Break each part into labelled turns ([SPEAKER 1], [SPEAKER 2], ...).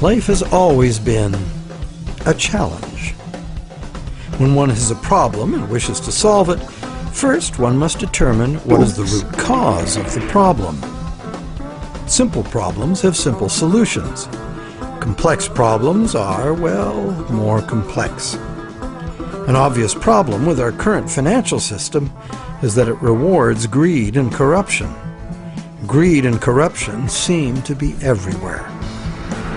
[SPEAKER 1] Life has always been a challenge. When one has a problem and wishes to solve it, first one must determine what is the root cause of the problem. Simple problems have simple solutions. Complex problems are, well, more complex. An obvious problem with our current financial system is that it rewards greed and corruption. Greed and corruption seem to be everywhere.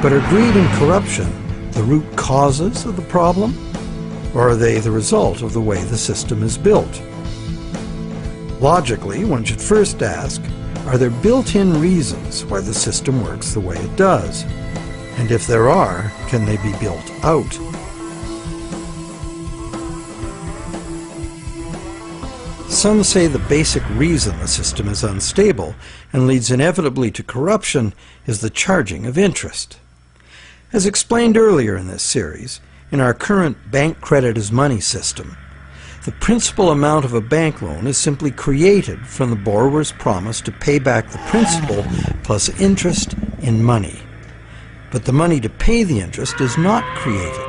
[SPEAKER 1] But are greed and corruption the root causes of the problem, or are they the result of the way the system is built? Logically, one should first ask, are there built-in reasons why the system works the way it does? And if there are, can they be built out? Some say the basic reason the system is unstable and leads inevitably to corruption is the charging of interest. As explained earlier in this series, in our current bank credit as money system, the principal amount of a bank loan is simply created from the borrower's promise to pay back the principal plus interest in money. But the money to pay the interest is not created.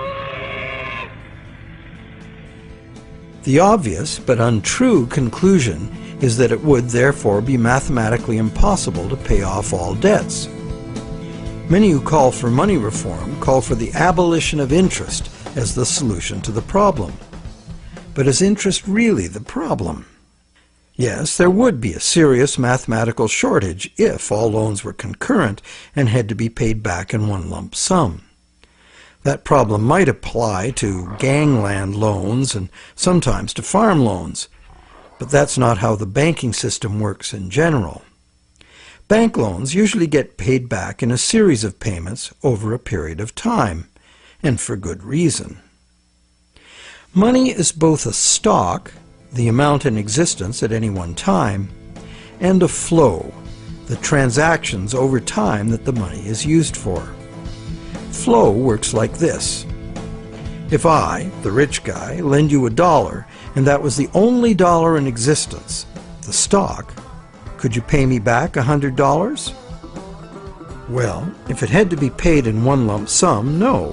[SPEAKER 1] The obvious but untrue conclusion is that it would therefore be mathematically impossible to pay off all debts. Many who call for money reform call for the abolition of interest as the solution to the problem. But is interest really the problem? Yes, there would be a serious mathematical shortage if all loans were concurrent and had to be paid back in one lump sum. That problem might apply to gangland loans and sometimes to farm loans, but that's not how the banking system works in general. Bank loans usually get paid back in a series of payments over a period of time, and for good reason. Money is both a stock, the amount in existence at any one time, and a flow, the transactions over time that the money is used for. Flow works like this. If I, the rich guy, lend you $1 and that was the only dollar in existence, the stock, could you pay me back $100? Well, if it had to be paid in one lump sum, no.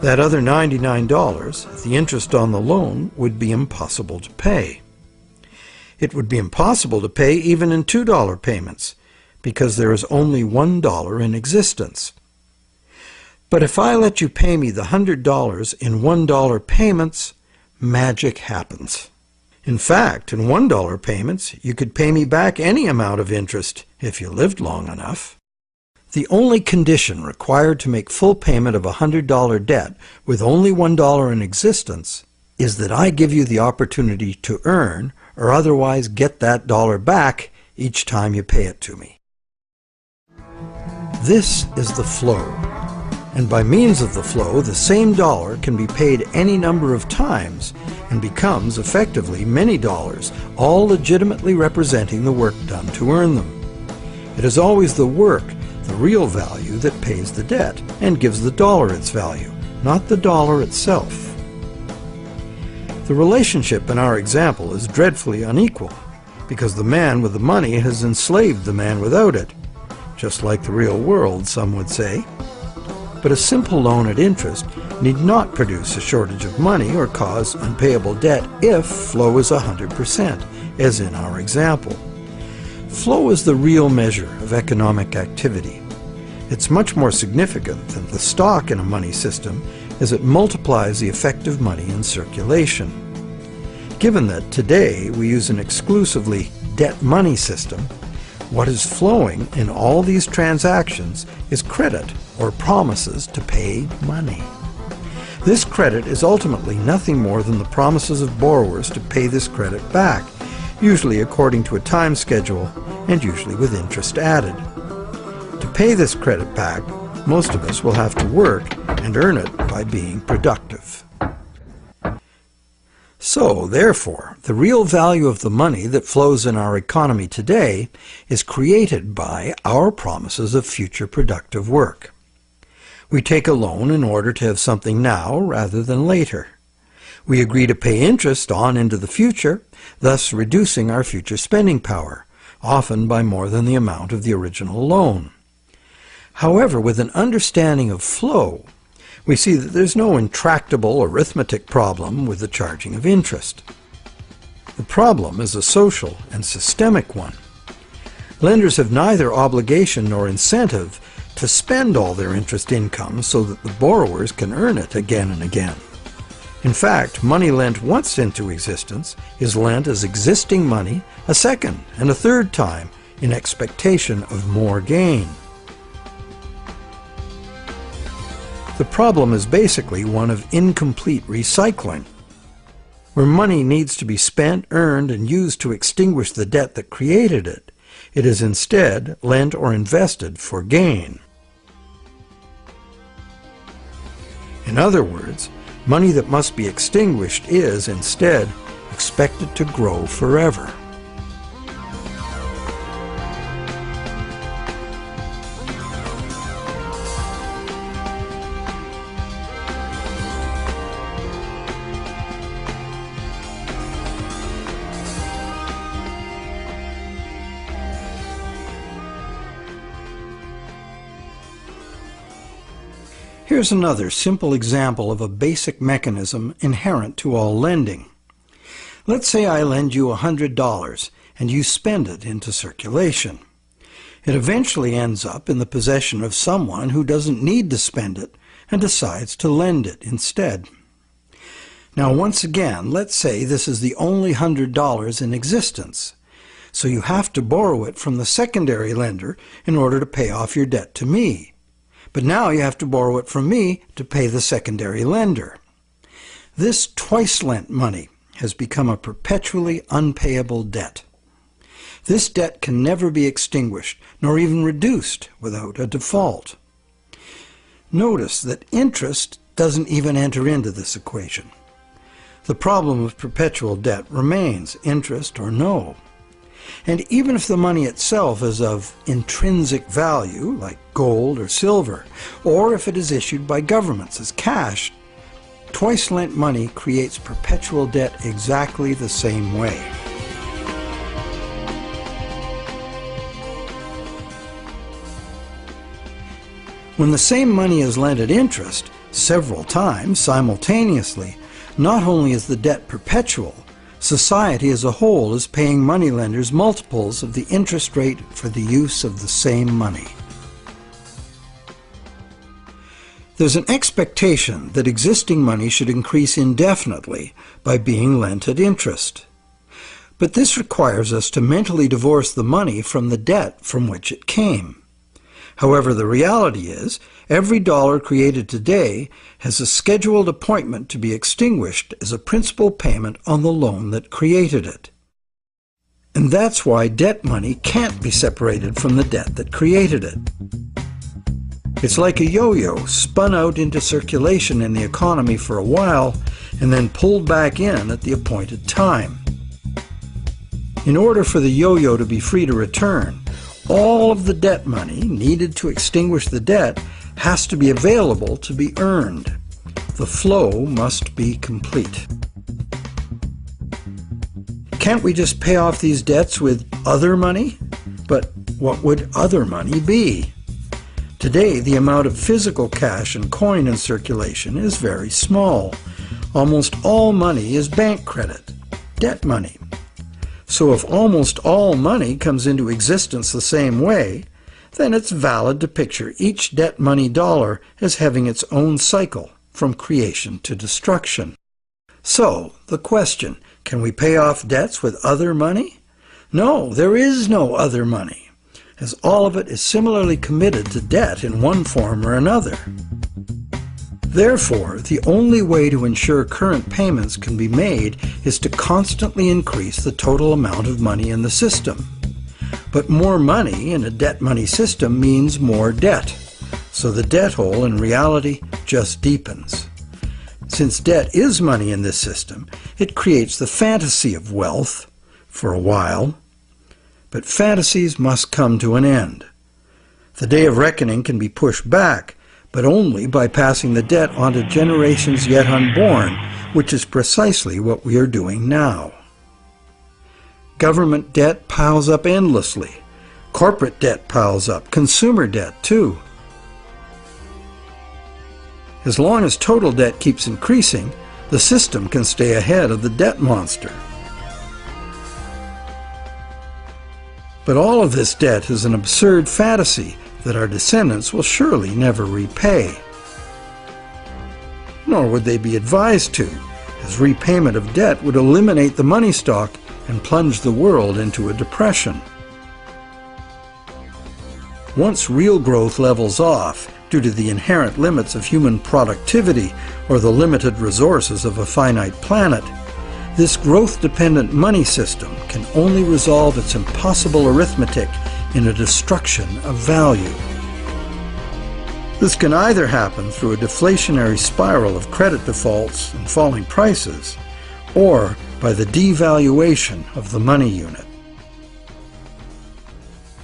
[SPEAKER 1] That other $99, the interest on the loan, would be impossible to pay. It would be impossible to pay even in $2 payments, because there is only $1 in existence. But if I let you pay me the $100 in $1 payments, magic happens. In fact, in $1 payments, you could pay me back any amount of interest if you lived long enough. The only condition required to make full payment of a $100 debt with only $1 in existence is that I give you the opportunity to earn or otherwise get that dollar back each time you pay it to me. This is the flow, and by means of the flow, the same dollar can be paid any number of times and becomes effectively many dollars, all legitimately representing the work done to earn them. It is always the work, the real value, that pays the debt and gives the dollar its value, not the dollar itself. The relationship in our example is dreadfully unequal, because the man with the money has enslaved the man without it, just like the real world, some would say. But a simple loan at interest need not produce a shortage of money or cause unpayable debt if flow is 100%, as in our example. Flow is the real measure of economic activity. It's much more significant than the stock in a money system, as it multiplies the effective money in circulation. Given that today we use an exclusively debt money system, what is flowing in all these transactions is credit or promises to pay money. This credit is ultimately nothing more than the promises of borrowers to pay this credit back, usually according to a time schedule and usually with interest added. To pay this credit back, most of us will have to work and earn it by being productive. So, therefore, the real value of the money that flows in our economy today is created by our promises of future productive work. We take a loan in order to have something now rather than later. We agree to pay interest on into the future, thus reducing our future spending power, often by more than the amount of the original loan. However, with an understanding of flow, we see that there's no intractable arithmetic problem with the charging of interest. The problem is a social and systemic one. Lenders have neither obligation nor incentive to spend all their interest income so that the borrowers can earn it again and again. In fact, money lent once into existence is lent as existing money a second and a third time in expectation of more gain. The problem is basically one of incomplete recycling, where money needs to be spent, earned, and used to extinguish the debt that created it. It is instead lent or invested for gain. In other words, money that must be extinguished is, instead, expected to grow forever. Here's another simple example of a basic mechanism inherent to all lending. Let's say I lend you $100 and you spend it into circulation. It eventually ends up in the possession of someone who doesn't need to spend it and decides to lend it instead. Now once again, let's say this is the only $100 in existence, so you have to borrow it from the secondary lender in order to pay off your debt to me. But now you have to borrow it from me to pay the secondary lender. This twice-lent money has become a perpetually unpayable debt. This debt can never be extinguished, nor even reduced without a default. Notice that interest doesn't even enter into this equation. The problem of perpetual debt remains, interest or no. And even if the money itself is of intrinsic value, like gold or silver, or if it is issued by governments as cash, twice-lent money creates perpetual debt exactly the same way. When the same money is lent at interest, several times simultaneously, not only is the debt perpetual, society as a whole is paying moneylenders multiples of the interest rate for the use of the same money. There's an expectation that existing money should increase indefinitely by being lent at interest. But this requires us to mentally divorce the money from the debt from which it came. However, the reality is, every dollar created today has a scheduled appointment to be extinguished as a principal payment on the loan that created it. And that's why debt money can't be separated from the debt that created it. It's like a yo-yo spun out into circulation in the economy for a while and then pulled back in at the appointed time. In order for the yo-yo to be free to return, all of the debt money needed to extinguish the debt has to be available to be earned. The flow must be complete. Can't we just pay off these debts with other money? But what would other money be? Today, the amount of physical cash and coin in circulation is very small. Almost all money is bank credit, debt money. So if almost all money comes into existence the same way, then it's valid to picture each debt money dollar as having its own cycle from creation to destruction. So, the question, can we pay off debts with other money? No, there is no other money, as all of it is similarly committed to debt in one form or another. Therefore, the only way to ensure current payments can be made is to constantly increase the total amount of money in the system. But more money in a debt money system means more debt, so the debt hole in reality just deepens. Since debt is money in this system, it creates the fantasy of wealth for a while. But fantasies must come to an end. The day of reckoning can be pushed back, but only by passing the debt on to generations yet unborn, which is precisely what we are doing now. Government debt piles up endlessly. Corporate debt piles up, consumer debt too. As long as total debt keeps increasing, the system can stay ahead of the debt monster. But all of this debt is an absurd fantasy that our descendants will surely never repay. Nor would they be advised to, as repayment of debt would eliminate the money stock and plunge the world into a depression. Once real growth levels off due to the inherent limits of human productivity or the limited resources of a finite planet, this growth-dependent money system can only resolve its impossible arithmetic in a destruction of value. This can either happen through a deflationary spiral of credit defaults and falling prices, or by the devaluation of the money unit.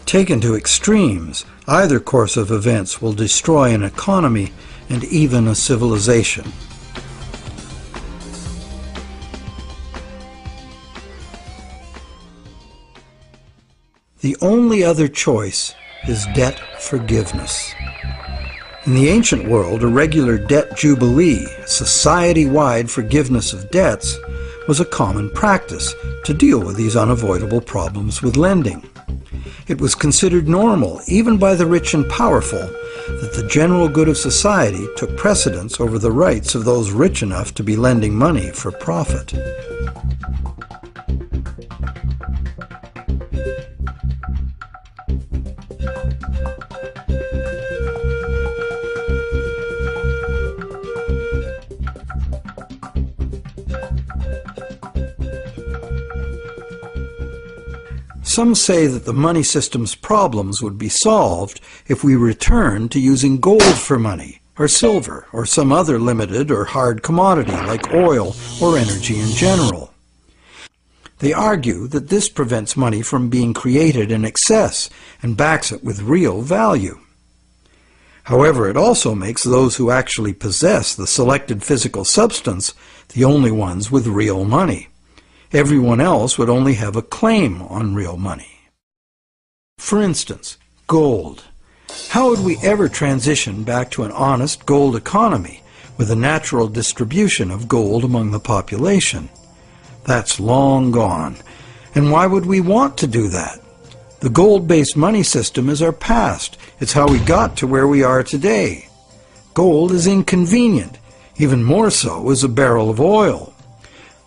[SPEAKER 1] Taken to extremes, either course of events will destroy an economy and even a civilization. The only other choice is debt forgiveness. In the ancient world, a regular debt jubilee, society-wide forgiveness of debts, was a common practice to deal with these unavoidable problems with lending. It was considered normal, even by the rich and powerful, that the general good of society took precedence over the rights of those rich enough to be lending money for profit. Some say that the money system's problems would be solved if we returned to using gold for money, or silver, or some other limited or hard commodity like oil or energy in general. They argue that this prevents money from being created in excess and backs it with real value. However, it also makes those who actually possess the selected physical substance the only ones with real money. Everyone else would only have a claim on real money. For instance, gold. How would we ever transition back to an honest gold economy with a natural distribution of gold among the population? That's long gone. And why would we want to do that? The gold-based money system is our past. It's how we got to where we are today. Gold is inconvenient. Even more so is a barrel of oil.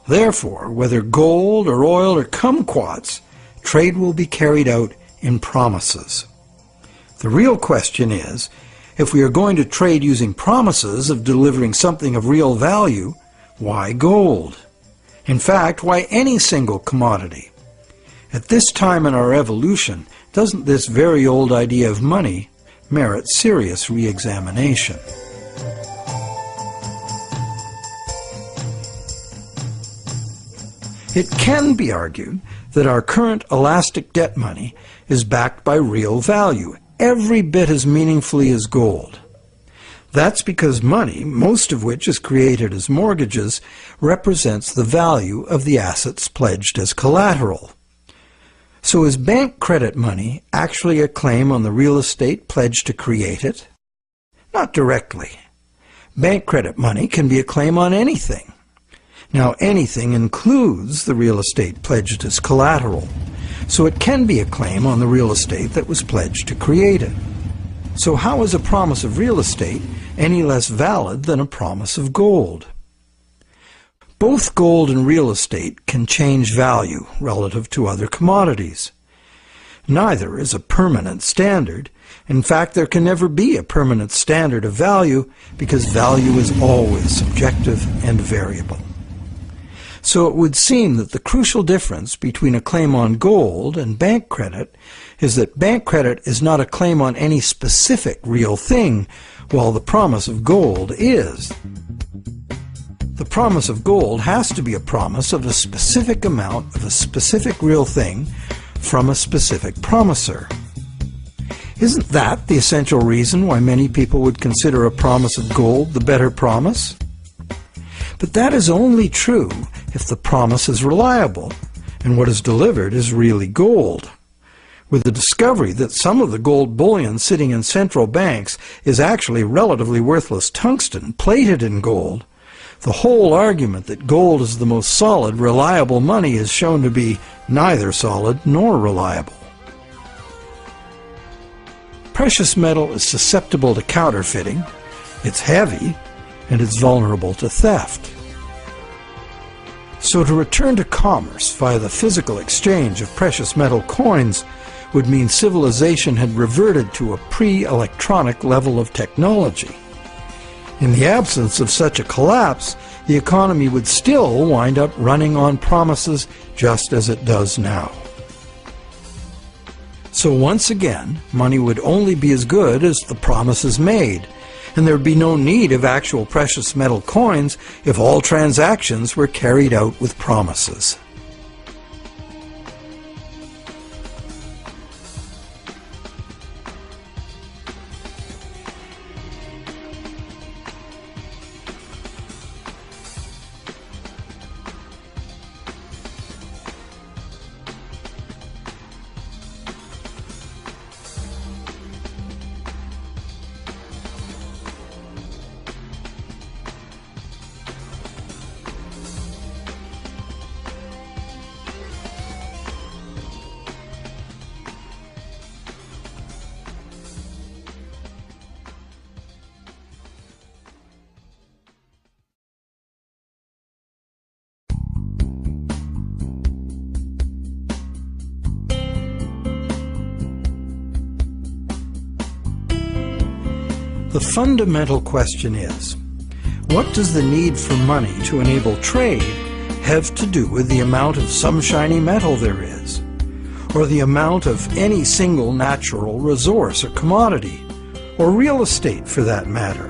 [SPEAKER 1] Therefore, whether gold or oil or kumquats, trade will be carried out in promises. The real question is, if we are going to trade using promises of delivering something of real value, why gold? In fact, why any single commodity? At this time in our evolution, doesn't this very old idea of money merit serious re-examination? It can be argued that our current elastic debt money is backed by real value, every bit as meaningfully as gold. That's because money, most of which is created as mortgages, represents the value of the assets pledged as collateral. So is bank credit money actually a claim on the real estate pledged to create it? Not directly. Bank credit money can be a claim on anything. Now, anything includes the real estate pledged as collateral, so it can be a claim on the real estate that was pledged to create it. So how is a promise of real estate any less valid than a promise of gold? Both gold and real estate can change value relative to other commodities. Neither is a permanent standard. In fact, there can never be a permanent standard of value because value is always subjective and variable. So it would seem that the crucial difference between a claim on gold and bank credit is that bank credit is not a claim on any specific real thing, while the promise of gold is. The promise of gold has to be a promise of a specific amount of a specific real thing from a specific promiser. Isn't that the essential reason why many people would consider a promise of gold the better promise? But that is only true if the promise is reliable and what is delivered is really gold. with the discovery that some of the gold bullion sitting in central banks is actually relatively worthless tungsten plated in gold, the whole argument that gold is the most solid, reliable money is shown to be neither solid nor reliable. Precious metal is susceptible to counterfeiting, it's heavy, and it's vulnerable to theft. So to return to commerce via the physical exchange of precious metal coins would mean civilization had reverted to a pre-electronic level of technology. In the absence of such a collapse, the economy would still wind up running on promises just as it does now. So once again, money would only be as good as the promises made, and there would be no need of actual precious metal coins if all transactions were carried out with promises. The fundamental question is, what does the need for money to enable trade have to do with the amount of some shiny metal there is, or the amount of any single natural resource or commodity, or real estate for that matter?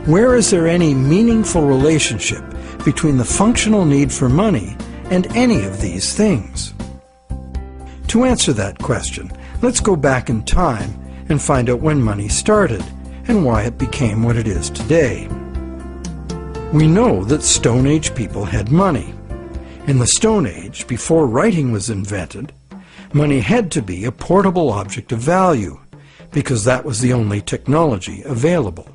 [SPEAKER 1] Where is there any meaningful relationship between the functional need for money and any of these things? To answer that question, let's go back in time and find out when money started and why it became what it is today. We know that Stone Age people had money. In the Stone Age, before writing was invented, money had to be a portable object of value, because that was the only technology available.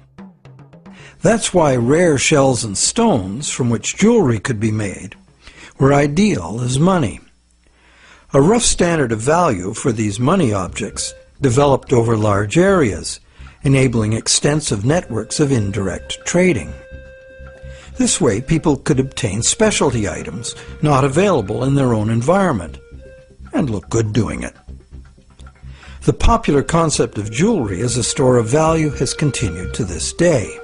[SPEAKER 1] That's why rare shells and stones, from which jewelry could be made, were ideal as money. A rough standard of value for these money objects developed over large areas, enabling extensive networks of indirect trading. This way, people could obtain specialty items not available in their own environment, and look good doing it. The popular concept of jewelry as a store of value has continued to this day.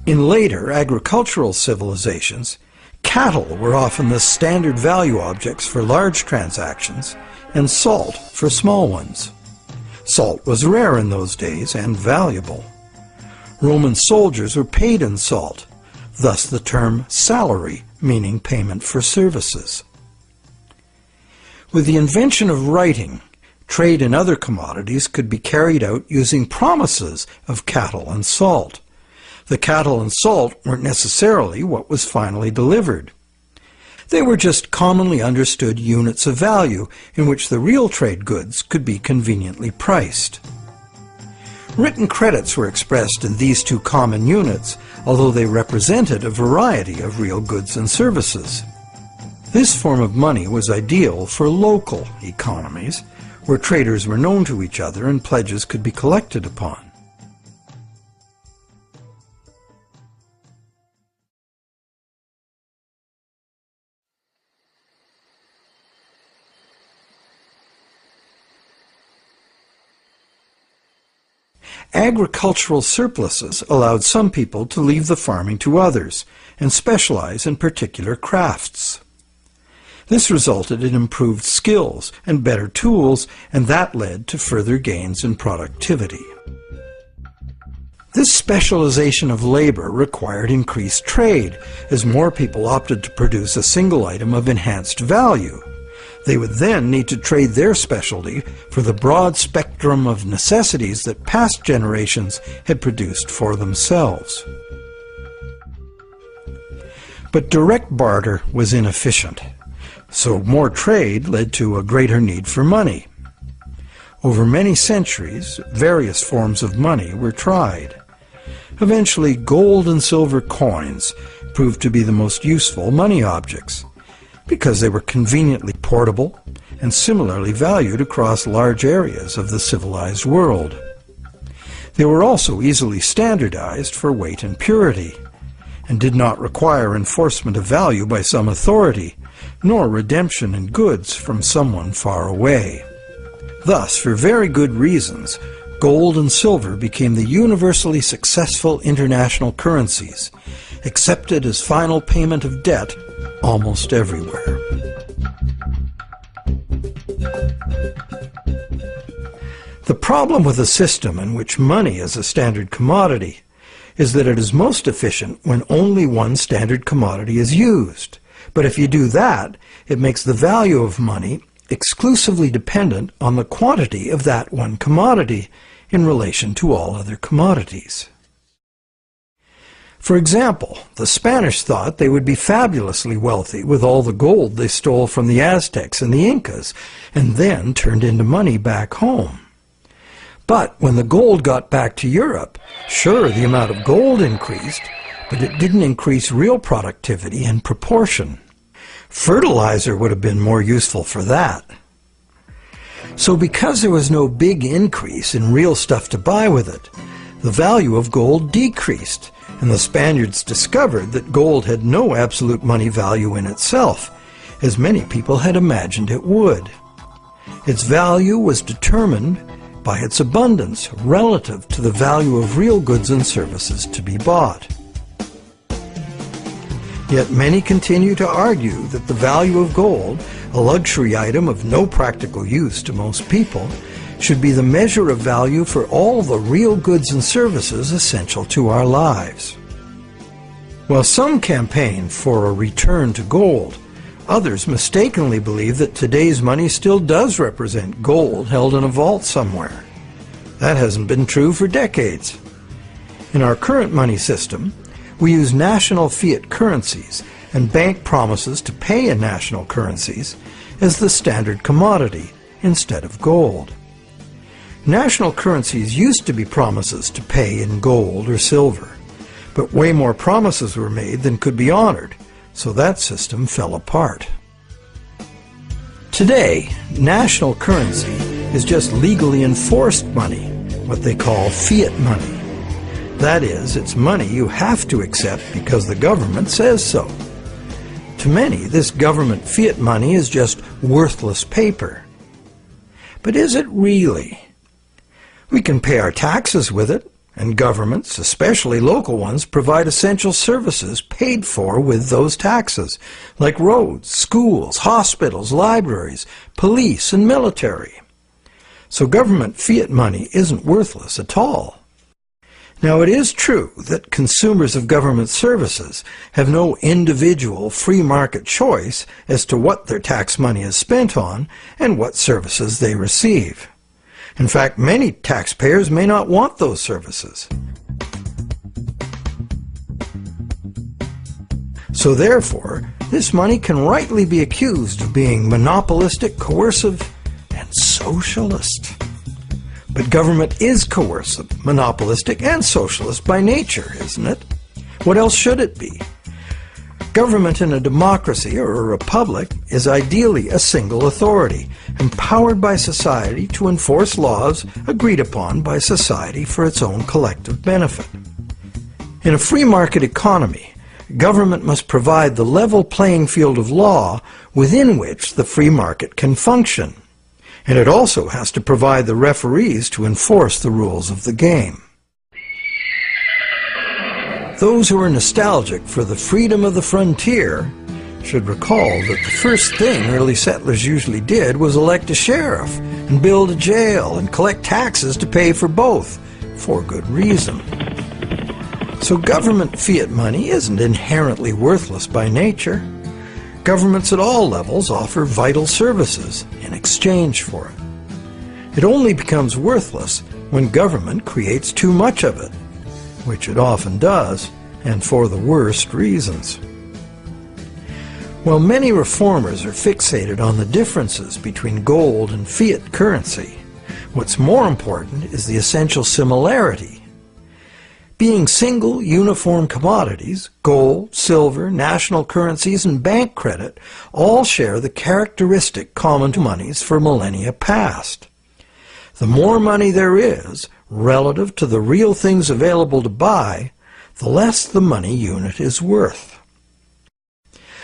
[SPEAKER 1] In later agricultural civilizations, cattle were often the standard value objects for large transactions, and salt for small ones. Salt was rare in those days and valuable. Roman soldiers were paid in salt, thus the term salary, meaning payment for services. With the invention of writing, trade in other commodities could be carried out using promises of cattle and salt. The cattle and salt weren't necessarily what was finally delivered. They were just commonly understood units of value in which the real trade goods could be conveniently priced. Written credits were expressed in these two common units, although they represented a variety of real goods and services. This form of money was ideal for local economies, where traders were known to each other and pledges could be collected upon. Agricultural surpluses allowed some people to leave the farming to others and specialize in particular crafts. This resulted in improved skills and better tools, and that led to further gains in productivity. This specialization of labor required increased trade, as more people opted to produce a single item of enhanced value. They would then need to trade their specialty for the broad spectrum of necessities that past generations had produced for themselves. But direct barter was inefficient. So more trade led to a greater need for money. Over many centuries, various forms of money were tried. Eventually, gold and silver coins proved to be the most useful money objects because they were conveniently portable and similarly valued across large areas of the civilized world. They were also easily standardized for weight and purity, and did not require enforcement of value by some authority, nor redemption in goods from someone far away. Thus, for very good reasons, gold and silver became the universally successful international currencies, accepted as final payment of debt almost everywhere. The problem with a system in which money is a standard commodity is that it is most efficient when only one standard commodity is used. But if you do that, it makes the value of money exclusively dependent on the quantity of that one commodity in relation to all other commodities. For example, the Spanish thought they would be fabulously wealthy with all the gold they stole from the Aztecs and the Incas, and then turned into money back home. But when the gold got back to Europe, sure, the amount of gold increased, but it didn't increase real productivity in proportion. Fertilizer would have been more useful for that. So because there was no big increase in real stuff to buy with it, the value of gold decreased, and the Spaniards discovered that gold had no absolute money value in itself, as many people had imagined it would. Its value was determined by its abundance relative to the value of real goods and services to be bought. Yet many continue to argue that the value of gold, a luxury item of no practical use to most people, should be the measure of value for all the real goods and services essential to our lives. While some campaign for a return to gold, others mistakenly believe that today's money still does represent gold held in a vault somewhere. That hasn't been true for decades. In our current money system, we use national fiat currencies and bank promises to pay in national currencies as the standard commodity instead of gold. National currencies used to be promises to pay in gold or silver, but way more promises were made than could be honored, so that system fell apart. Today, national currency is just legally enforced money, what they call fiat money. That is, it's money you have to accept because the government says so. To many, this government fiat money is just worthless paper. But is it really? We can pay our taxes with it, and governments, especially local ones, provide essential services paid for with those taxes, like roads, schools, hospitals, libraries, police, and military. So government fiat money isn't worthless at all. Now, it is true that consumers of government services have no individual free market choice as to what their tax money is spent on and what services they receive. In fact, many taxpayers may not want those services. So therefore, this money can rightly be accused of being monopolistic, coercive, and socialist. But government is coercive, monopolistic, and socialist by nature, isn't it? What else should it be? Government in a democracy or a republic is ideally a single authority, empowered by society to enforce laws agreed upon by society for its own collective benefit. In a free market economy, government must provide the level playing field of law within which the free market can function. And it also has to provide the referees to enforce the rules of the game. Those who are nostalgic for the freedom of the frontier should recall that the first thing early settlers usually did was elect a sheriff and build a jail and collect taxes to pay for both, for good reason. So government fiat money isn't inherently worthless by nature. Governments at all levels offer vital services in exchange for it. It only becomes worthless when government creates too much of it, which it often does, and for the worst reasons. While many reformers are fixated on the differences between gold and fiat currency, what's more important is the essential similarity. Being single, uniform commodities, gold, silver, national currencies, and bank credit all share the characteristic common to monies for millennia past. The more money there is, relative to the real things available to buy, the less the money unit is worth.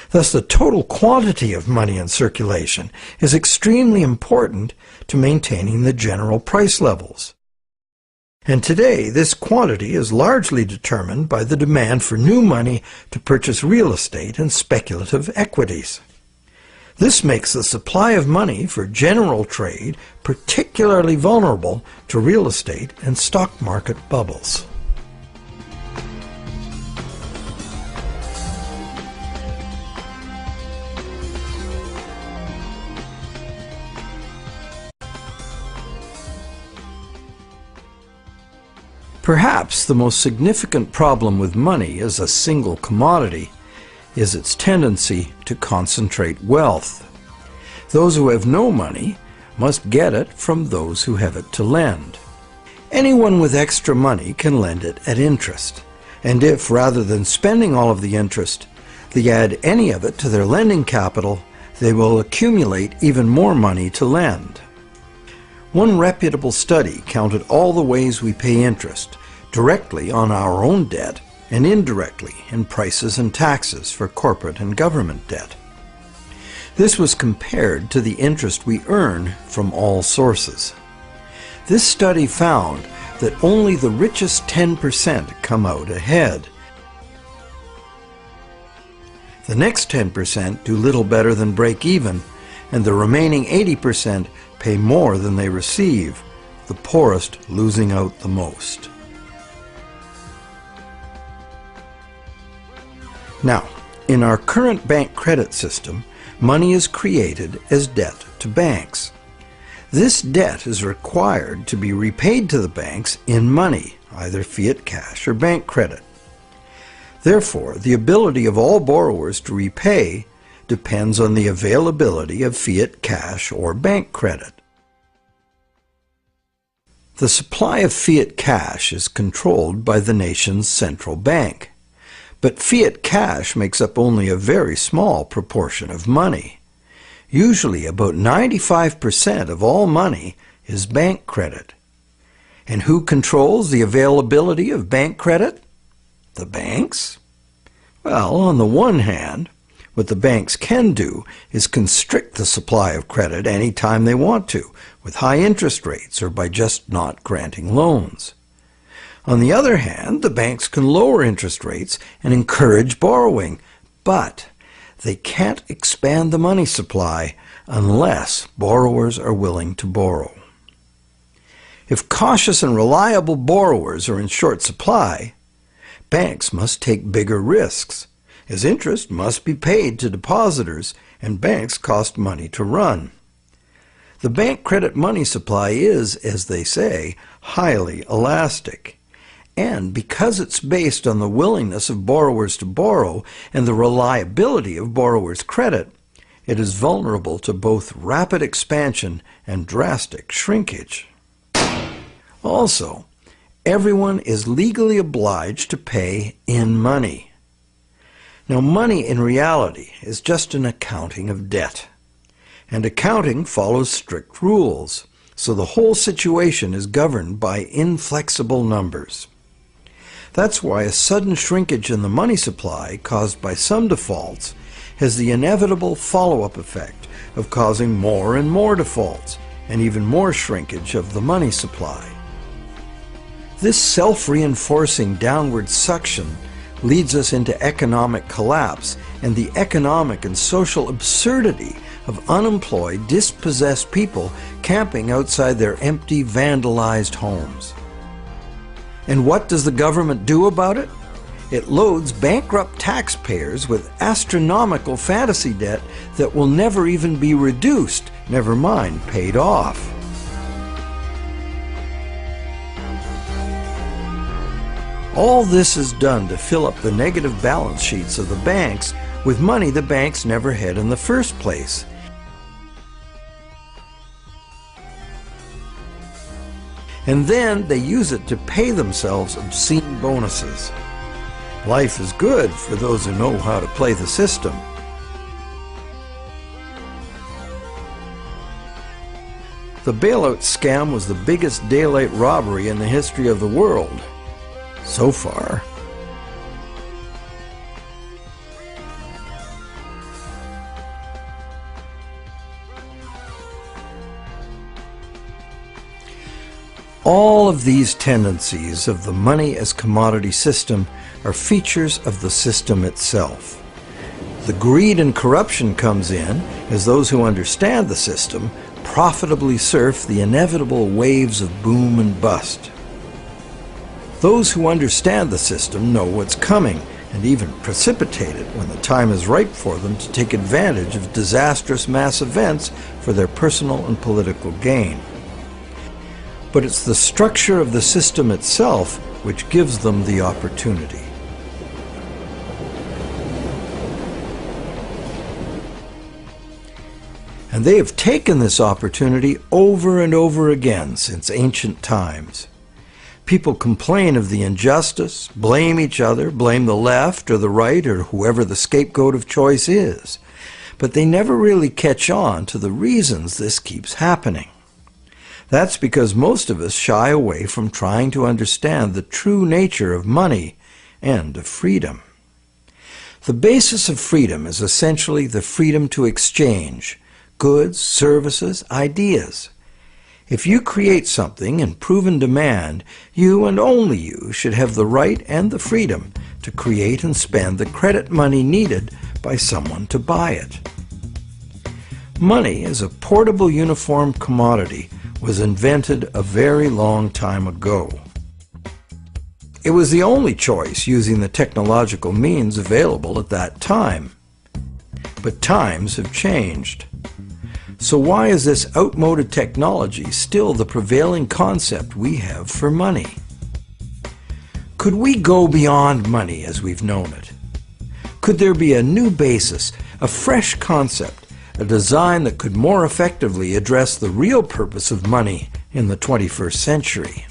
[SPEAKER 1] Thus, the total quantity of money in circulation is extremely important to maintaining the general price levels. And today, this quantity is largely determined by the demand for new money to purchase real estate and speculative equities. This makes the supply of money for general trade particularly vulnerable to real estate and stock market bubbles. Perhaps the most significant problem with money as a single commodity is its tendency to concentrate wealth. Those who have no money must get it from those who have it to lend. Anyone with extra money can lend it at interest, and if, rather than spending all of the interest, they add any of it to their lending capital, they will accumulate even more money to lend. One reputable study counted all the ways we pay interest, directly on our own debt and indirectly in prices and taxes for corporate and government debt. This was compared to the interest we earn from all sources. This study found that only the richest 10% come out ahead. The next 10% do little better than break even, and the remaining 80% pay more than they receive, the poorest losing out the most. Now, in our current bank credit system, money is created as debt to banks. This debt is required to be repaid to the banks in money, either fiat cash or bank credit. Therefore, the ability of all borrowers to repay depends on the availability of fiat cash or bank credit. The supply of fiat cash is controlled by the nation's central bank, but fiat cash makes up only a very small proportion of money. Usually about 95% of all money is bank credit. And who controls the availability of bank credit? The banks? Well, on the one hand, what the banks can do is constrict the supply of credit any time they want to, with high interest rates or by just not granting loans. On the other hand, the banks can lower interest rates and encourage borrowing, but they can't expand the money supply unless borrowers are willing to borrow. If cautious and reliable borrowers are in short supply, banks must take bigger risks, as interest must be paid to depositors and banks cost money to run. The bank credit money supply is, as they say, highly elastic. And because it's based on the willingness of borrowers to borrow and the reliability of borrowers' credit, it is vulnerable to both rapid expansion and drastic shrinkage. Also, everyone is legally obliged to pay in money. Now, money in reality is just an accounting of debt, and accounting follows strict rules, so the whole situation is governed by inflexible numbers. That's why a sudden shrinkage in the money supply caused by some defaults has the inevitable follow-up effect of causing more and more defaults and even more shrinkage of the money supply. This self-reinforcing downward suction leads us into economic collapse and the economic and social absurdity of unemployed, dispossessed people camping outside their empty, vandalized homes. And what does the government do about it? It loads bankrupt taxpayers with astronomical fantasy debt that will never even be reduced, never mind paid off. All this is done to fill up the negative balance sheets of the banks with money the banks never had in the first place. And then they use it to pay themselves obscene bonuses. Life is good for those who know how to play the system. The bailout scam was the biggest daylight robbery in the history of the world. So far. All of these tendencies of the money as commodity system are features of the system itself. The greed and corruption comes in as those who understand the system profitably surf the inevitable waves of boom and bust. Those who understand the system know what's coming and even precipitate it when the time is ripe for them to take advantage of disastrous mass events for their personal and political gain. But it's the structure of the system itself which gives them the opportunity. And they have taken this opportunity over and over again since ancient times. People complain of the injustice, blame each other, blame the left or the right or whoever the scapegoat of choice is. But they never really catch on to the reasons this keeps happening. That's because most of us shy away from trying to understand the true nature of money and of freedom. The basis of freedom is essentially the freedom to exchange goods, services, ideas. If you create something in proven demand, you and only you should have the right and the freedom to create and spend the credit money needed by someone to buy it. Money as a portable uniform commodity was invented a very long time ago. It was the only choice using the technological means available at that time. But times have changed. So why is this outmoded technology still the prevailing concept we have for money? Could we go beyond money as we've known it? Could there be a new basis, a fresh concept, a design that could more effectively address the real purpose of money in the 21st century?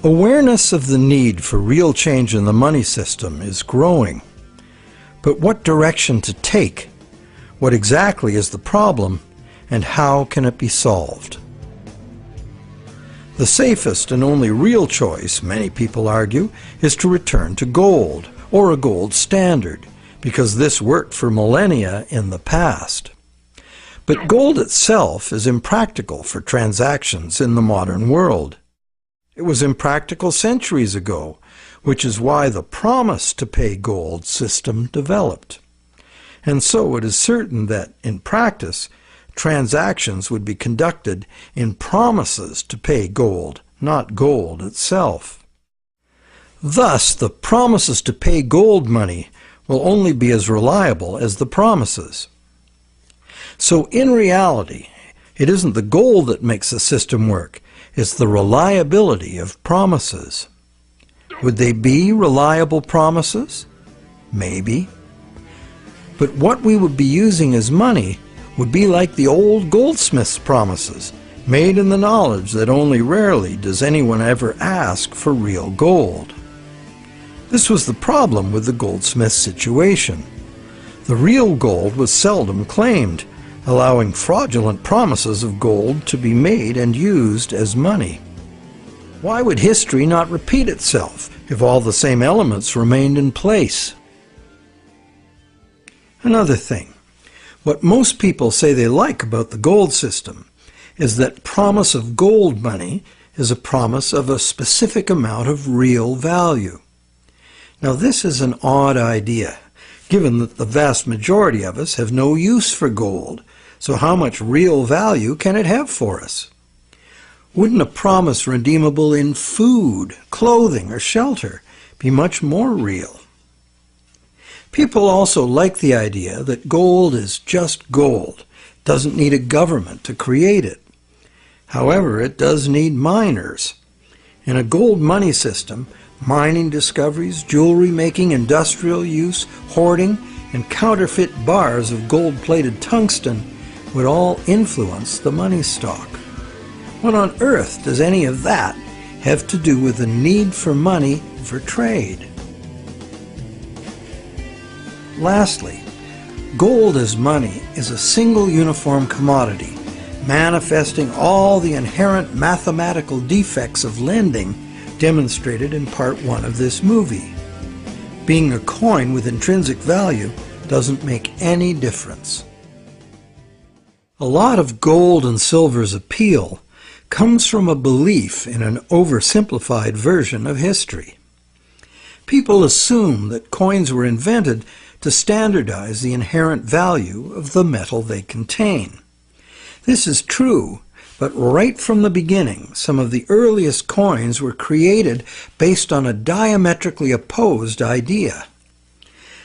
[SPEAKER 1] Awareness of the need for real change in the money system is growing, But what direction to take? What exactly is the problem, and how can it be solved? The safest and only real choice, many people argue, is to return to gold, or a gold standard, because this worked for millennia in the past. But gold itself is impractical for transactions in the modern world. It was impractical centuries ago, which is why the promise to pay gold system developed. And so it is certain that, in practice, transactions would be conducted in promises to pay gold, not gold itself. Thus, the promises to pay gold money will only be as reliable as the promises. So in reality, it isn't the gold that makes the system work, it's the reliability of promises. Would they be reliable promises? Maybe. But what we would be using as money would be like the old goldsmith's promises, made in the knowledge that only rarely does anyone ever ask for real gold. This was the problem with the goldsmith situation. The real gold was seldom claimed, allowing fraudulent promises of gold to be made and used as money. Why would history not repeat itself if all the same elements remained in place? Another thing, what most people say they like about the gold system is that promise of gold money is a promise of a specific amount of real value. Now this is an odd idea, given that the vast majority of us have no use for gold, so how much real value can it have for us? Wouldn't a promise redeemable in food, clothing, or shelter be much more real? People also like the idea that gold is just gold, doesn't need a government to create it. However, it does need miners. In a gold money system, mining discoveries, jewelry making, industrial use, hoarding, and counterfeit bars of gold-plated tungsten would all influence the money stock. What on earth does any of that have to do with the need for money for trade? Lastly, gold as money is a single uniform commodity, manifesting all the inherent mathematical defects of lending demonstrated in part 1 of this movie. Being a coin with intrinsic value doesn't make any difference. A lot of gold and silver's appeal comes from a belief in an oversimplified version of history. People assume that coins were invented to standardize the inherent value of the metal they contain. This is true, but right from the beginning, some of the earliest coins were created based on a diametrically opposed idea.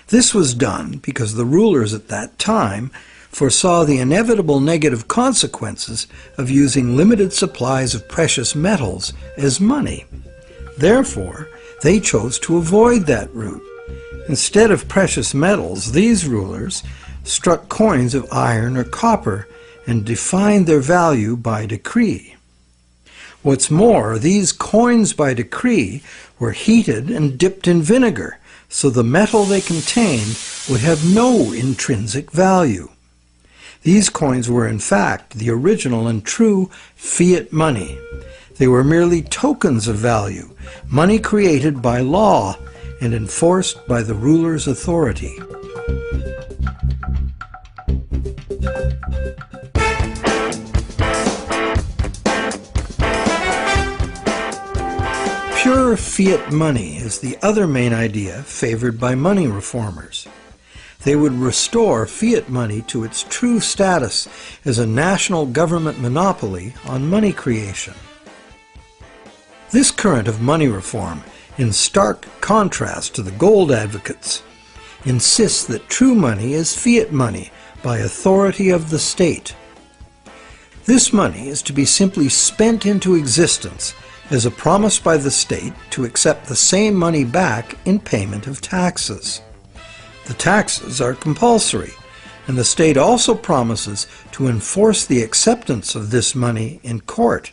[SPEAKER 1] This was done because the rulers at that time foresaw the inevitable negative consequences of using limited supplies of precious metals as money. Therefore, they chose to avoid that route. Instead of precious metals, these rulers struck coins of iron or copper and defined their value by decree. What's more, these coins by decree were heated and dipped in vinegar, so the metal they contained would have no intrinsic value. These coins were in fact the original and true fiat money. They were merely tokens of value, money created by law and enforced by the ruler's authority. Pure fiat money is the other main idea favored by money reformers. They would restore fiat money to its true status as a national government monopoly on money creation. This current of money reform, in stark contrast to the gold advocates, insists that true money is fiat money by authority of the state. This money is to be simply spent into existence as a promise by the state to accept the same money back in payment of taxes. The taxes are compulsory, and the state also promises to enforce the acceptance of this money in court.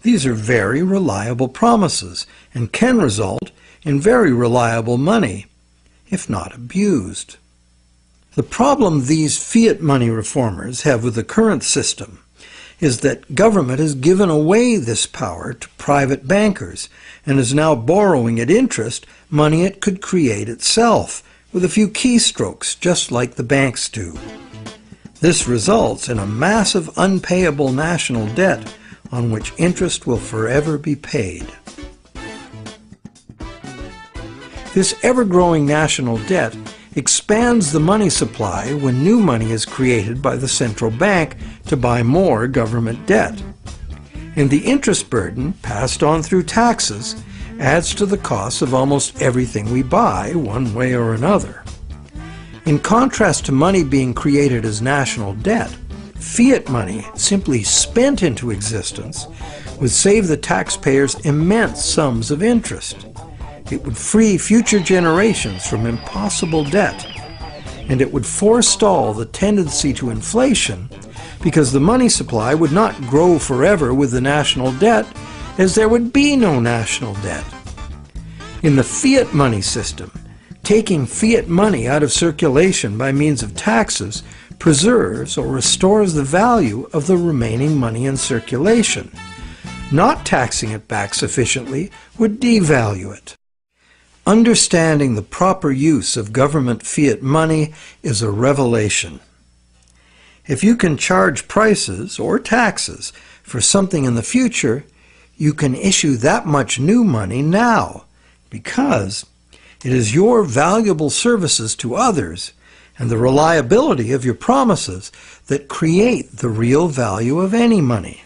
[SPEAKER 1] These are very reliable promises and can result in very reliable money. if not abused. The problem these fiat money reformers have with the current system is that government has given away this power to private bankers and is now borrowing at interest money it could create itself with a few keystrokes, just like the banks do. This results in a massive unpayable national debt on which interest will forever be paid. This ever-growing national debt expands the money supply when new money is created by the central bank to buy more government debt. And the interest burden, passed on through taxes, adds to the cost of almost everything we buy, one way or another. In contrast to money being created as national debt, fiat money, simply spent into existence, would save the taxpayers immense sums of interest. It would free future generations from impossible debt, and it would forestall the tendency to inflation because the money supply would not grow forever with the national debt, as there would be no national debt. In the fiat money system, taking fiat money out of circulation by means of taxes preserves or restores the value of the remaining money in circulation. Not taxing it back sufficiently would devalue it. Understanding the proper use of government fiat money is a revelation. If you can charge prices or taxes for something in the future, you can issue that much new money now, because it is your valuable services to others and the reliability of your promises that create the real value of any money.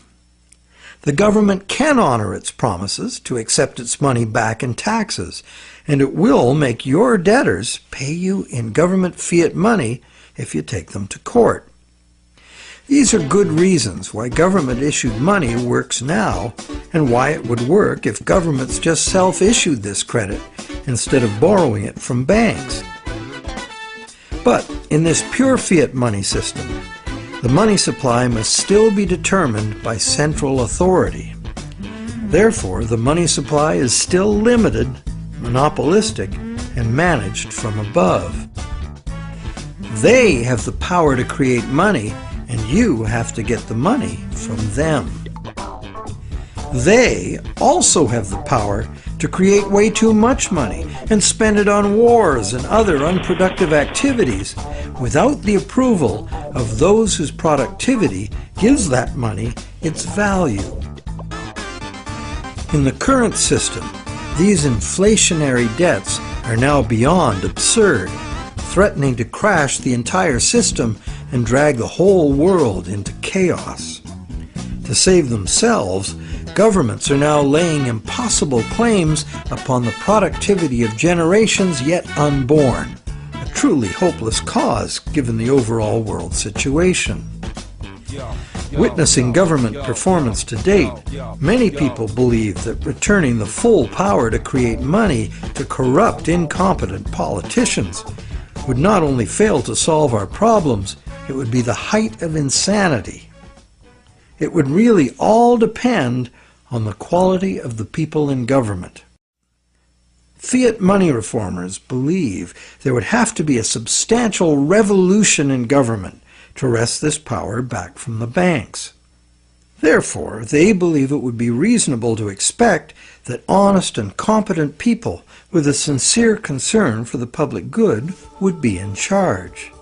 [SPEAKER 1] The government can honor its promises to accept its money back in taxes, and it will make your debtors pay you in government fiat money if you take them to court. These are good reasons why government-issued money works now, and why it would work if governments just self-issued this credit instead of borrowing it from banks. But in this pure fiat money system, the money supply must still be determined by central authority. Therefore, the money supply is still limited, monopolistic, and managed from above. They have the power to create money, and you have to get the money from them. They also have the power to create way too much money and spend it on wars and other unproductive activities without the approval of those whose productivity gives that money its value. In the current system, these inflationary debts are now beyond absurd, threatening to crash the entire system and drag the whole world into chaos. To save themselves, governments are now laying impossible claims upon the productivity of generations yet unborn, a truly hopeless cause given the overall world situation. Witnessing government performance to date, many people believe that returning the full power to create money to corrupt, incompetent politicians would not only fail to solve our problems, it would be the height of insanity. It would really all depend on the quality of the people in government. Fiat money reformers believe there would have to be a substantial revolution in government to wrest this power back from the banks. Therefore, they believe it would be reasonable to expect that honest and competent people with a sincere concern for the public good would be in charge.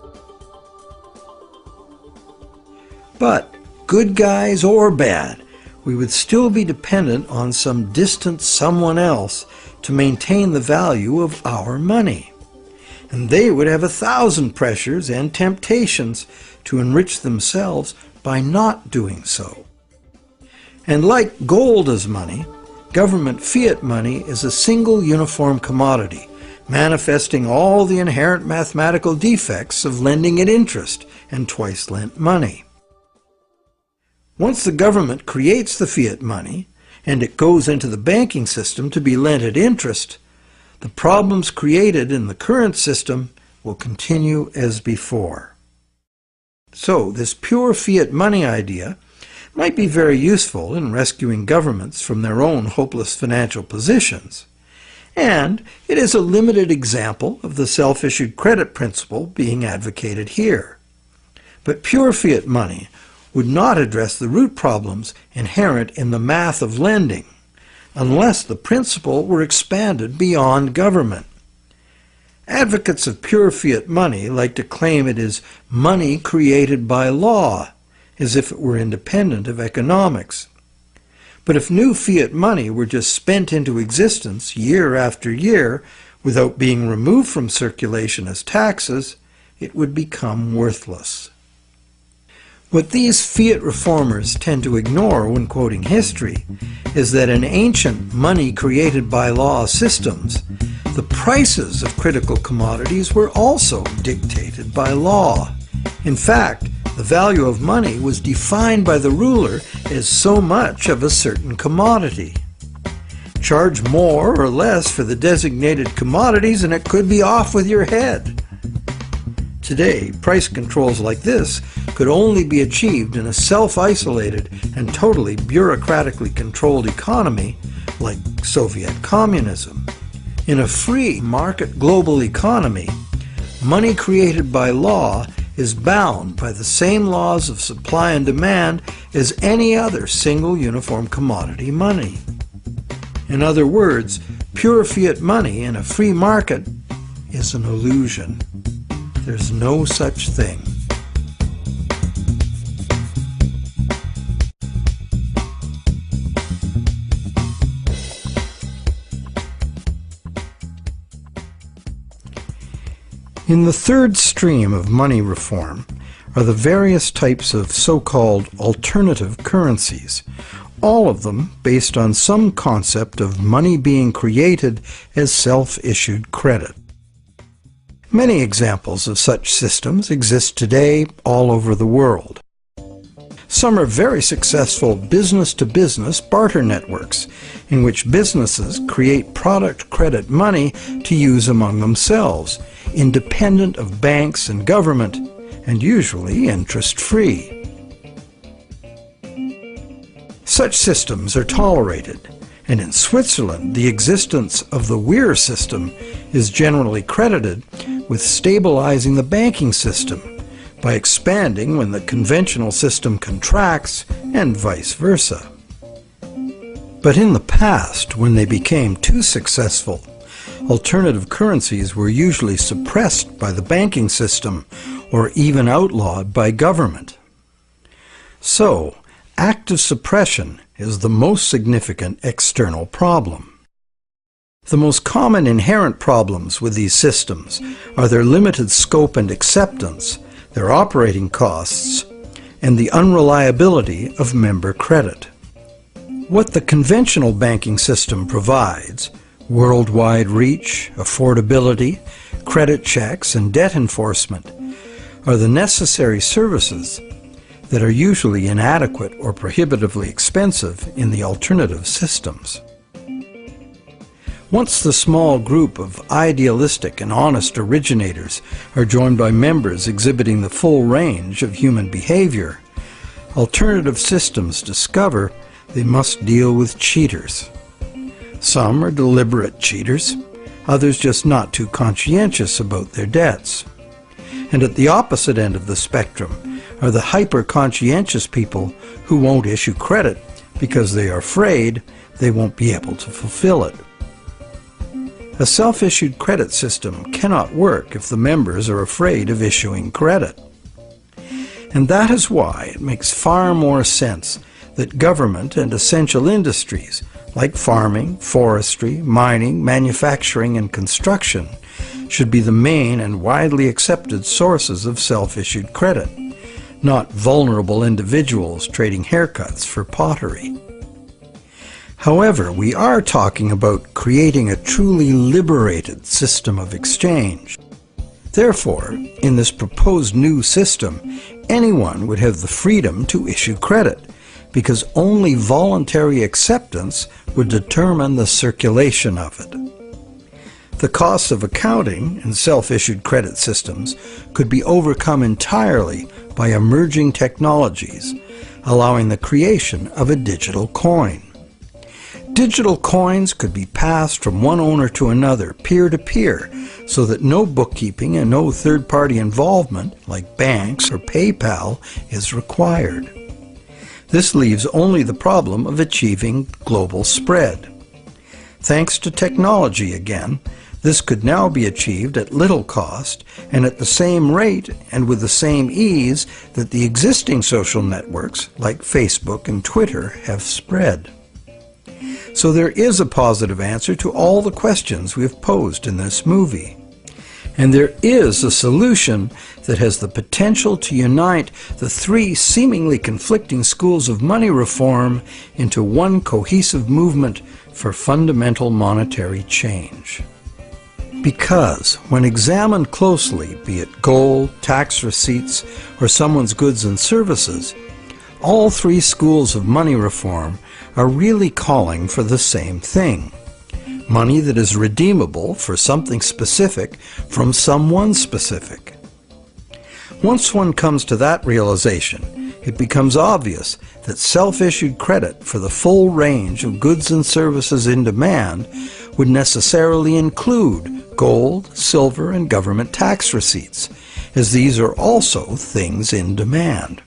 [SPEAKER 1] But, good guys or bad, we would still be dependent on some distant someone else to maintain the value of our money. And they would have 1,000 pressures and temptations to enrich themselves by not doing so. And like gold as money, government fiat money is a single uniform commodity, manifesting all the inherent mathematical defects of lending at interest and twice lent money. Once the government creates the fiat money, and it goes into the banking system to be lent at interest, the problems created in the current system will continue as before. So, this pure fiat money idea might be very useful in rescuing governments from their own hopeless financial positions, and it is a limited example of the self-issued credit principle being advocated here. But pure fiat money would not address the root problems inherent in the math of lending, unless the principle were expanded beyond government. Advocates of pure fiat money like to claim it is money created by law, as if it were independent of economics. But if new fiat money were just spent into existence year after year without being removed from circulation as taxes, it would become worthless. What these fiat reformers tend to ignore when quoting history is that in ancient money-created-by-law systems, the prices of critical commodities were also dictated by law. In fact, the value of money was defined by the ruler as so much of a certain commodity. Charge more or less for the designated commodities and it could be off with your head. Today, price controls like this could only be achieved in a self-isolated and totally bureaucratically controlled economy like Soviet communism. In a free market global economy, money created by law is bound by the same laws of supply and demand as any other single uniform commodity money. In other words, pure fiat money in a free market is an illusion. There's no such thing. In the third stream of money reform are the various types of so-called alternative currencies, all of them based on some concept of money being created as self-issued credit. Many examples of such systems exist today all over the world. Some are very successful business-to-business barter networks, in which businesses create product credit money to use among themselves, independent of banks and government, and usually interest-free. Such systems are tolerated, and in Switzerland the existence of the Weir system is generally credited with stabilizing the banking system by expanding when the conventional system contracts and vice versa. But in the past, when they became too successful, alternative currencies were usually suppressed by the banking system or even outlawed by government. So, active suppression is the most significant external problem. The most common inherent problems with these systems are their limited scope and acceptance, their operating costs, and the unreliability of member credit. What the conventional banking system provides, worldwide reach, affordability, credit checks, and debt enforcement, are the necessary services that are usually inadequate or prohibitively expensive in the alternative systems. Once the small group of idealistic and honest originators are joined by members exhibiting the full range of human behavior, alternative systems discover they must deal with cheaters. Some are deliberate cheaters, others just not too conscientious about their debts. And at the opposite end of the spectrum are the hyper-conscientious people who won't issue credit because they are afraid they won't be able to fulfill it. A self-issued credit system cannot work if the members are afraid of issuing credit. And that is why it makes far more sense that government and essential industries like farming, forestry, mining, manufacturing, and construction should be the main and widely accepted sources of self-issued credit, not vulnerable individuals trading haircuts for pottery. However, we are talking about creating a truly liberated system of exchange. Therefore, in this proposed new system, anyone would have the freedom to issue credit, because only voluntary acceptance would determine the circulation of it. The costs of accounting in self-issued credit systems could be overcome entirely by emerging technologies, allowing the creation of a digital coin. Digital coins could be passed from one owner to another, peer-to-peer, so that no bookkeeping and no third-party involvement, like banks or PayPal, is required. This leaves only the problem of achieving global spread. Thanks to technology again, this could now be achieved at little cost and at the same rate and with the same ease that the existing social networks like Facebook and Twitter have spread. So there is a positive answer to all the questions we have posed in this movie. And there is a solution that has the potential to unite the three seemingly conflicting schools of money reform into one cohesive movement for fundamental monetary change. Because, when examined closely, be it gold, tax receipts, or someone's goods and services, all three schools of money reform are really calling for the same thing: money that is redeemable for something specific from someone specific. Once one comes to that realization, it becomes obvious that self-issued credit for the full range of goods and services in demand would necessarily include gold, silver, and government tax receipts, as these are also things in demand.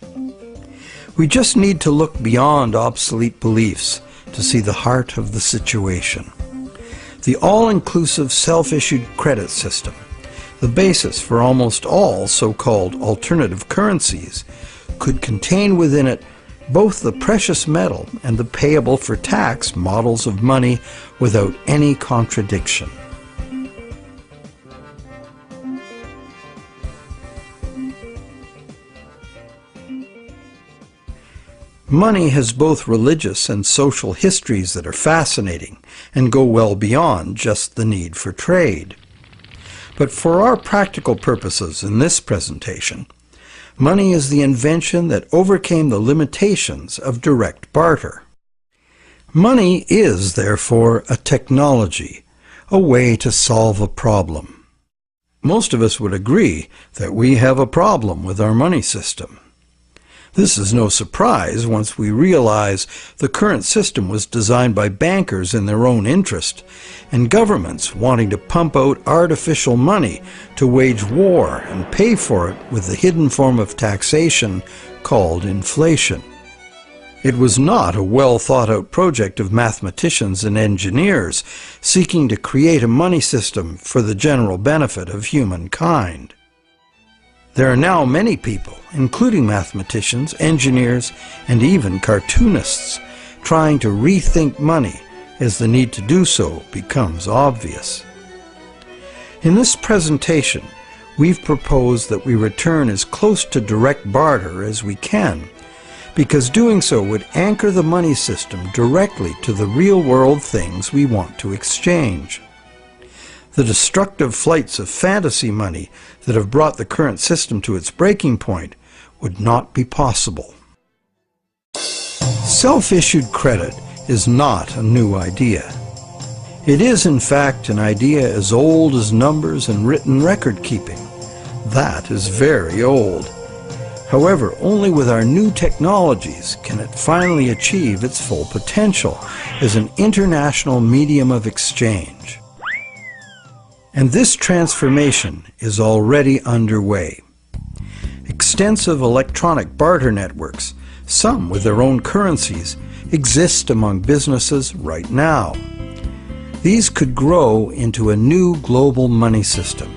[SPEAKER 1] We just need to look beyond obsolete beliefs to see the heart of the situation. The all-inclusive self-issued credit system, the basis for almost all so-called alternative currencies, could contain within it both the precious metal and the payable for tax models of money without any contradiction. Money has both religious and social histories that are fascinating and go well beyond just the need for trade. But for our practical purposes in this presentation, money is the invention that overcame the limitations of direct barter. Money is, therefore, a technology, a way to solve a problem. Most of us would agree that we have a problem with our money system. This is no surprise once we realize the current system was designed by bankers in their own interest, and governments wanting to pump out artificial money to wage war and pay for it with the hidden form of taxation called inflation. It was not a well-thought-out project of mathematicians and engineers seeking to create a money system for the general benefit of humankind. There are now many people, including mathematicians, engineers, and even cartoonists, trying to rethink money as the need to do so becomes obvious. In this presentation, we've proposed that we return as close to direct barter as we can, because doing so would anchor the money system directly to the real-world things we want to exchange. The destructive flights of fantasy money that have brought the current system to its breaking point would not be possible. Self-issued credit is not a new idea. It is, in fact, an idea as old as numbers and written record-keeping. That is very old. However, only with our new technologies can it finally achieve its full potential as an international medium of exchange. And this transformation is already underway. Extensive electronic barter networks, some with their own currencies, exist among businesses right now. These could grow into a new global money system.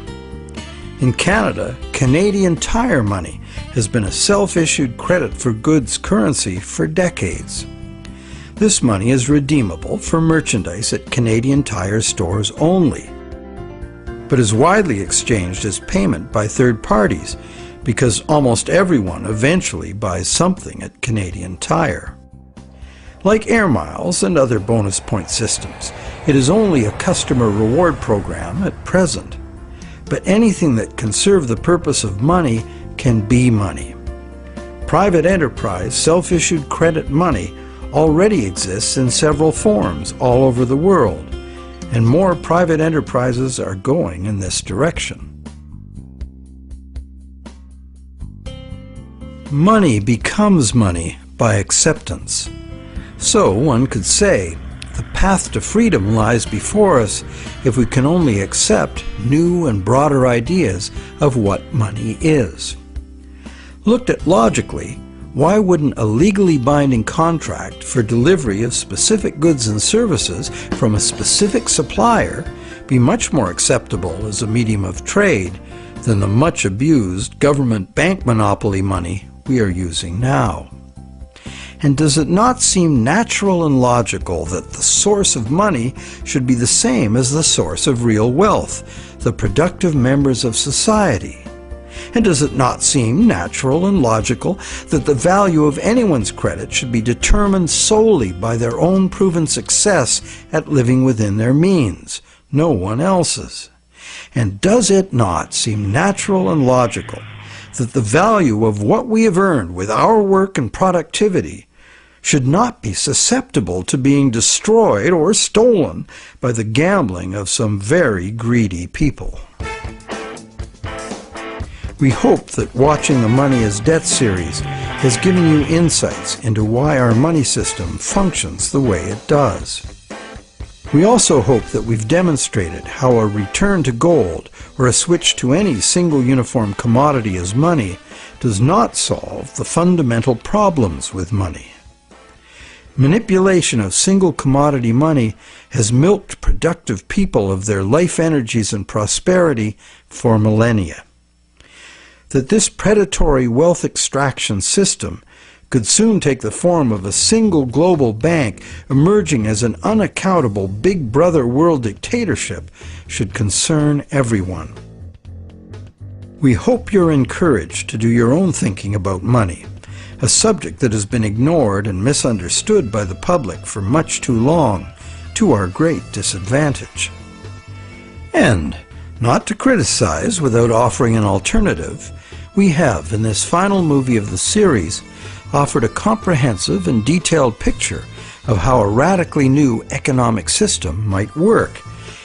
[SPEAKER 1] In Canada, Canadian Tire money has been a self-issued credit for goods currency for decades. This money is redeemable for merchandise at Canadian Tire stores only, but is widely exchanged as payment by third parties because almost everyone eventually buys something at Canadian Tire. Like air miles and other bonus point systems, it is only a customer reward program at present. But anything that can serve the purpose of money can be money. Private enterprise self-issued credit money already exists in several forms all over the world, and more private enterprises are going in this direction. Money becomes money by acceptance. So one could say the path to freedom lies before us if we can only accept new and broader ideas of what money is. Looked at logically, why wouldn't a legally binding contract for delivery of specific goods and services from a specific supplier be much more acceptable as a medium of trade than the much abused government bank monopoly money we are using now? And does it not seem natural and logical that the source of money should be the same as the source of real wealth, the productive members of society? And does it not seem natural and logical that the value of anyone's credit should be determined solely by their own proven success at living within their means, no one else's? And does it not seem natural and logical that the value of what we have earned with our work and productivity should not be susceptible to being destroyed or stolen by the gambling of some very greedy people? We hope that watching the Money is Debt series has given you insights into why our money system functions the way it does. We also hope that we've demonstrated how a return to gold or a switch to any single uniform commodity as money does not solve the fundamental problems with money. Manipulation of single commodity money has milked productive people of their life energies and prosperity for millennia. That this predatory wealth extraction system could soon take the form of a single global bank emerging as an unaccountable big brother world dictatorship should concern everyone. We hope you're encouraged to do your own thinking about money, a subject that has been ignored and misunderstood by the public for much too long, to our great disadvantage. And, not to criticize without offering an alternative, we have, in this final movie of the series, offered a comprehensive and detailed picture of how a radically new economic system might work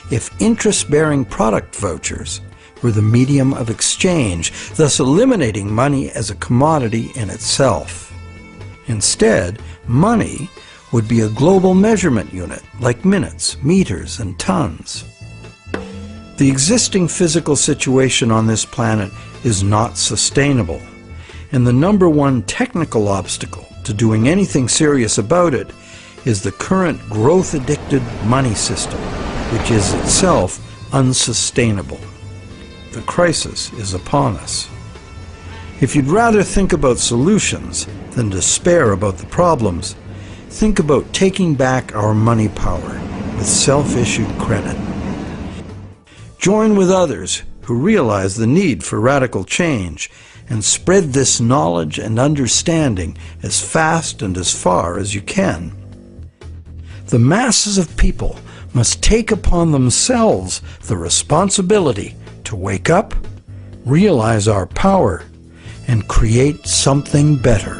[SPEAKER 1] if interest-bearing product vouchers were the medium of exchange, thus eliminating money as a commodity in itself. Instead, money would be a global measurement unit like minutes, meters, and tons. The existing physical situation on this planet is not sustainable, and the number one technical obstacle to doing anything serious about it is the current growth-addicted money system, which is itself unsustainable. The crisis is upon us. If you'd rather think about solutions than despair about the problems, think about taking back our money power with self-issued credit. Join with others who realize the need for radical change and spread this knowledge and understanding as fast and as far as you can. The masses of people must take upon themselves the responsibility to wake up, realize our power, and create something better.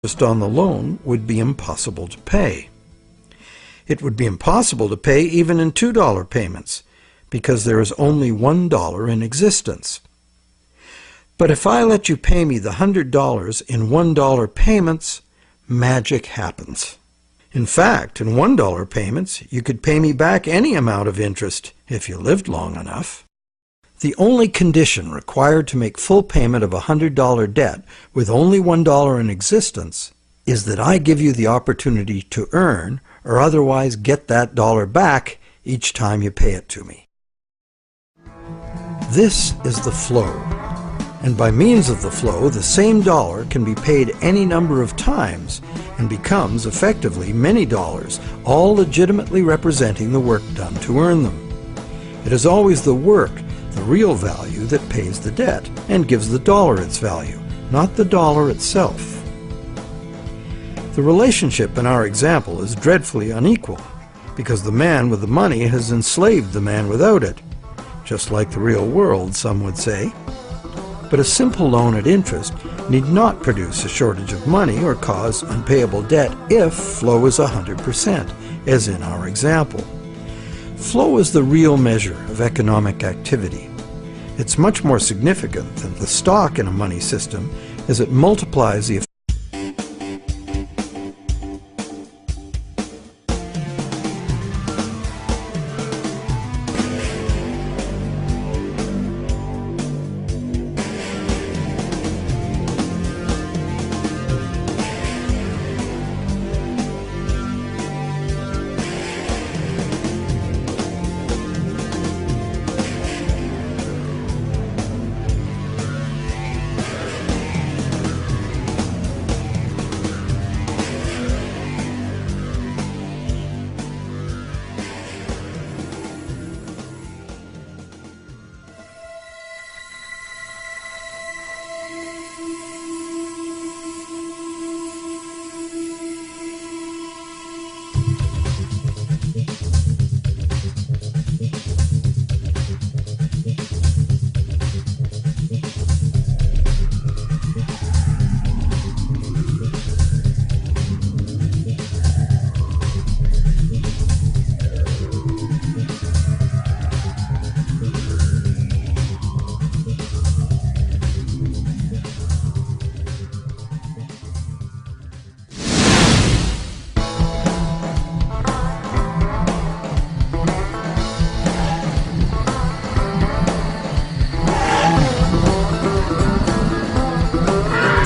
[SPEAKER 1] interest on the loan would be impossible to pay. It would be impossible to pay even in $2 payments, because there is only $1 in existence. But if I let you pay me the $100 in $1 payments, magic happens. In fact, in $1 payments, you could pay me back any amount of interest if you lived long enough. The only condition required to make full payment of a $100 debt with only $1 in existence is that I give you the opportunity to earn or otherwise get that dollar back each time you pay it to me. This is the flow, and by means of the flow, the same dollar can be paid any number of times and becomes effectively many dollars, all legitimately representing the work done to earn them. It is always the work, the real value, that pays the debt and gives the dollar its value, not the dollar itself. The relationship in our example is dreadfully unequal, because the man with the money has enslaved the man without it, just like the real world, some would say. But a simple loan at interest need not produce a shortage of money or cause unpayable debt if flow is 100%, as in our example. Flow is the real measure of economic activity. It's much more significant than the stock in a money system, as it multiplies the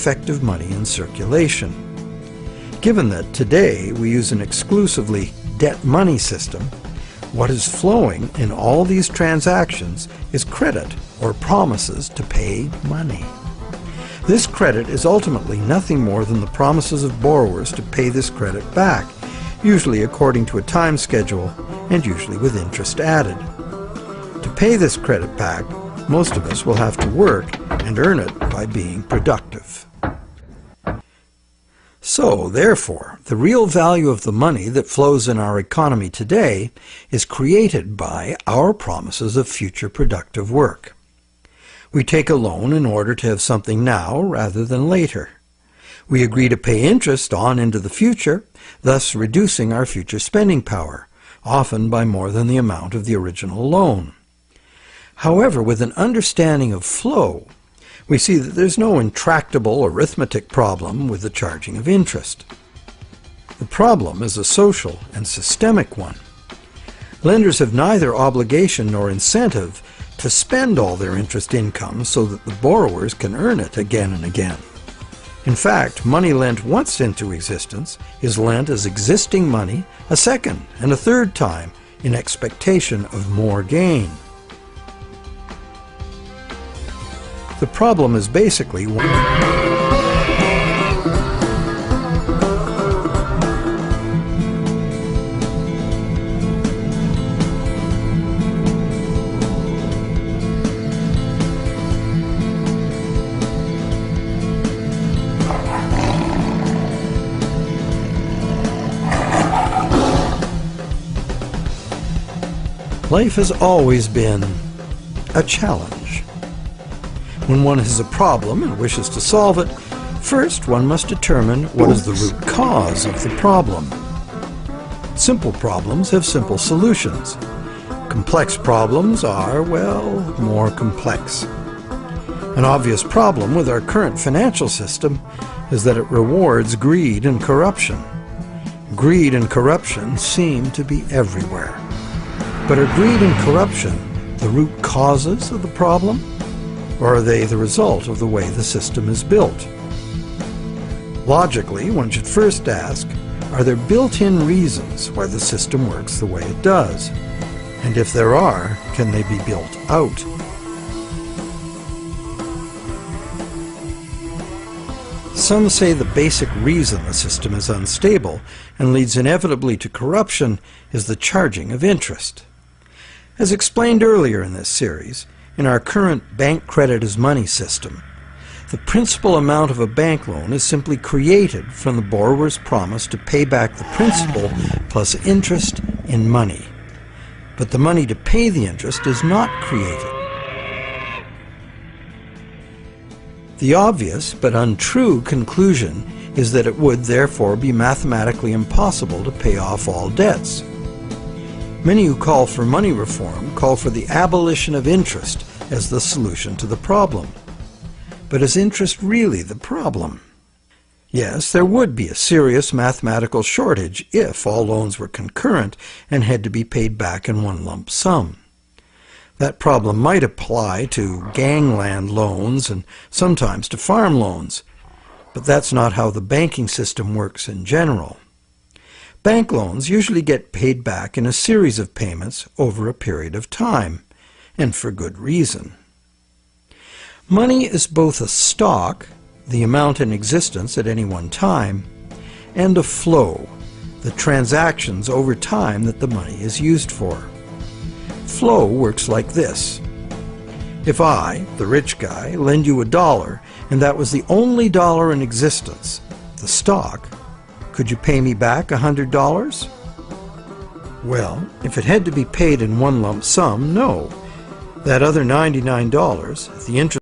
[SPEAKER 1] effective money in circulation. Given that today we use an exclusively debt money system, what is flowing in all these transactions is credit or promises to pay money. This credit is ultimately nothing more than the promises of borrowers to pay this credit back, usually according to a time schedule and usually with interest added. To pay this credit back, most of us will have to work and earn it by being productive. So, therefore, the real value of the money that flows in our economy today is created by our promises of future productive work. We take a loan in order to have something now rather than later. We agree to pay interest on into the future, thus reducing our future spending power, often by more than the amount of the original loan. However, with an understanding of flow, we see that there's no intractable arithmetic problem with the charging of interest. The problem is a social and systemic one. Lenders have neither obligation nor incentive to spend all their interest income so that the borrowers can earn it again and again. In fact, money lent once into existence is lent as existing money a second and a third time in expectation of more gain. The problem is basically one. Life has always been a challenge. When one has a problem and wishes to solve it, First, one must determine what is the root cause of the problem. Simple problems have simple solutions. Complex problems are, well, more complex. An obvious problem with our current financial system is that it rewards greed and corruption. Greed and corruption seem to be everywhere. But are greed and corruption the root causes of the problem, or are they the result of the way the system is built? Logically, one should first ask, are there built-in reasons why the system works the way it does? And if there are, can they be built out? Some say the basic reason the system is unstable and leads inevitably to corruption is the charging of interest. As explained earlier in this series, in our current bank credit as money system, the principal amount of a bank loan is simply created from the borrower's promise to pay back the principal plus interest in money. But the money to pay the interest is not created. The obvious but untrue conclusion is that it would therefore be mathematically impossible to pay off all debts. Many who call for money reform call for the abolition of interest as the solution to the problem. But is interest really the problem? Yes, there would be a serious mathematical shortage if all loans were concurrent and had to be paid back in one lump sum. That problem might apply to gangland loans and sometimes to farm loans, but that's not how the banking system works in general. Bank loans usually get paid back in a series of payments over a period of time, and for good reason. Money is both a stock, the amount in existence at any one time, and a flow, the transactions over time that the money is used for. Flow works like this. If I, the rich guy, lend you $1 and that was the only dollar in existence, the stock, could you pay me back $100? Well, if it had to be paid in one lump sum, no. That other $99, the interest